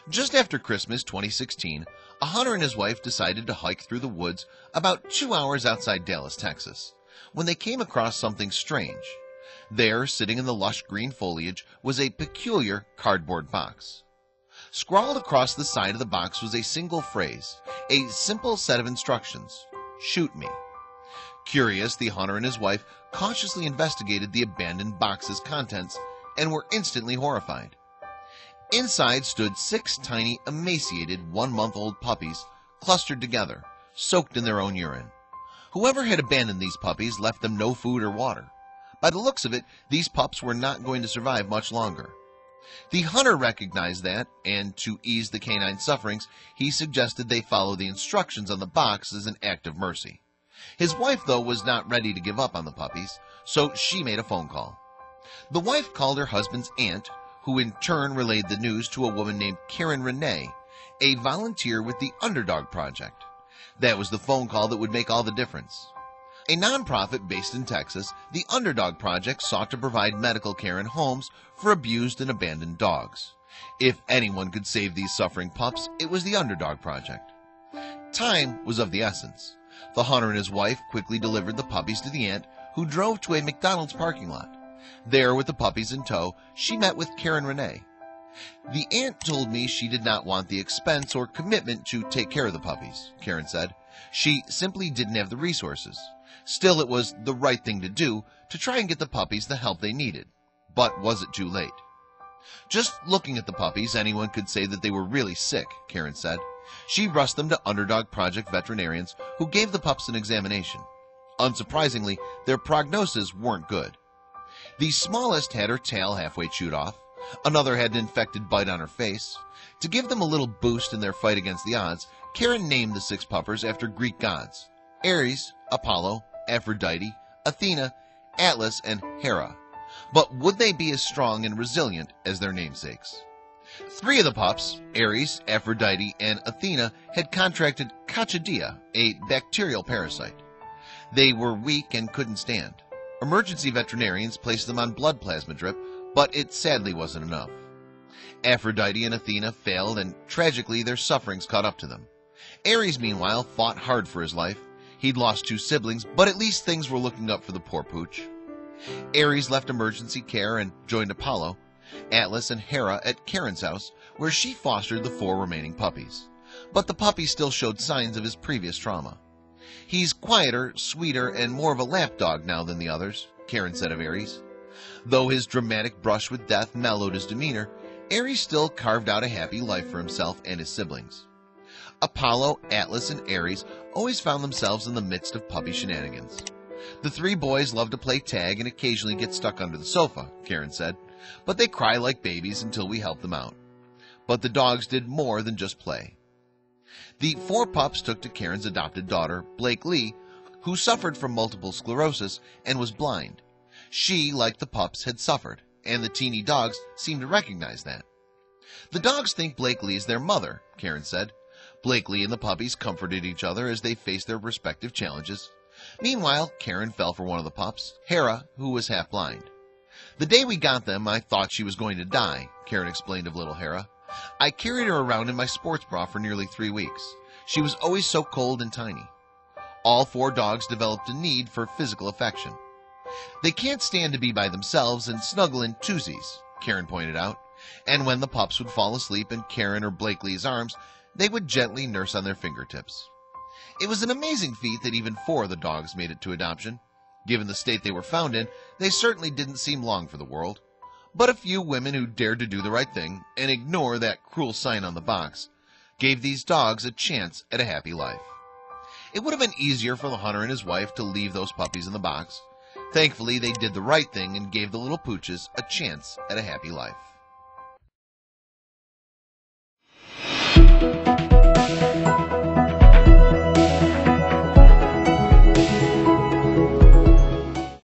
Just after Christmas 2016, a hunter and his wife decided to hike through the woods about 2 hours outside Dallas, Texas, when they came across something strange. There, sitting in the lush green foliage, was a peculiar cardboard box. Scrawled across the side of the box was a single phrase, a simple set of instructions: "Shoot me." Curious, the hunter and his wife cautiously investigated the abandoned box's contents and were instantly horrified. Inside stood 6 tiny, emaciated 1-month-old puppies clustered together, soaked in their own urine. Whoever had abandoned these puppies left them no food or water. By the looks of it, these pups were not going to survive much longer. The hunter recognized that, and to ease the canine sufferings, he suggested they follow the instructions on the box as an act of mercy. His wife, though, was not ready to give up on the puppies, so she made a phone call. The wife called her husband's aunt, who in turn relayed the news to a woman named Karen Renee, a volunteer with the Underdog Project. That was the phone call that would make all the difference. A nonprofit based in Texas, the Underdog Project sought to provide medical care in homes for abused and abandoned dogs. If anyone could save these suffering pups, it was the Underdog Project. Time was of the essence. The hunter and his wife quickly delivered the puppies to the aunt, who drove to a McDonald's parking lot. There, with the puppies in tow, she met with Karen Renee. "The aunt told me she did not want the expense or commitment to take care of the puppies," Karen said. "She simply didn't have the resources. Still, it was the right thing to do to try and get the puppies the help they needed. But was it too late?" "Just looking at the puppies, anyone could say that they were really sick," Karen said. She rushed them to Underdog Project veterinarians, who gave the pups an examination. Unsurprisingly, their prognoses weren't good. The smallest had her tail halfway chewed off. Another had an infected bite on her face. To give them a little boost in their fight against the odds, Karen named the 6 puppers after Greek gods: Ares, Apollo, Aphrodite, Athena, Atlas, and Hera. But would they be as strong and resilient as their namesakes? 3 of the pups, Ares, Aphrodite, and Athena, had contracted coccidia, a bacterial parasite. They were weak and couldn't stand. Emergency veterinarians placed them on blood plasma drip, but it sadly wasn't enough. Aphrodite and Athena failed, and tragically their sufferings caught up to them. Ares, meanwhile, fought hard for his life. He'd lost 2 siblings, but at least things were looking up for the poor pooch. Ares left emergency care and joined Apollo, Atlas, and Hera at Karen's house, where she fostered the 4 remaining puppies. But the puppy still showed signs of his previous trauma. "He's quieter, sweeter, and more of a lapdog now than the others," Karen said of Ares. Though his dramatic brush with death mellowed his demeanor, Ares still carved out a happy life for himself and his siblings. Apollo, Atlas, and Ares always found themselves in the midst of puppy shenanigans. "The 3 boys love to play tag and occasionally get stuck under the sofa," Karen said, "but they cry like babies until we help them out." But the dogs did more than just play. The 4 pups took to Karen's adopted daughter, Blake Lee, who suffered from multiple sclerosis and was blind. She, like the pups, had suffered, and the teeny dogs seemed to recognize that. "The dogs think Blake Lee is their mother," Karen said. Blake Lee and the puppies comforted each other as they faced their respective challenges. Meanwhile, Karen fell for one of the pups, Hera, who was half blind. "The day we got them, I thought she was going to die," Karen explained of little Hera. "I carried her around in my sports bra for nearly 3 weeks. She was always so cold and tiny." All 4 dogs developed a need for physical affection. "They can't stand to be by themselves and snuggle in twosies," Karen pointed out, and when the pups would fall asleep in Karen or Blake Lee's arms, they would gently nurse on their fingertips. It was an amazing feat that even 4 of the dogs made it to adoption. Given the state they were found in, they certainly didn't seem long for the world. But a few women who dared to do the right thing and ignore that cruel sign on the box gave these dogs a chance at a happy life. It would have been easier for the hunter and his wife to leave those puppies in the box. Thankfully, they did the right thing and gave the little pooches a chance at a happy life.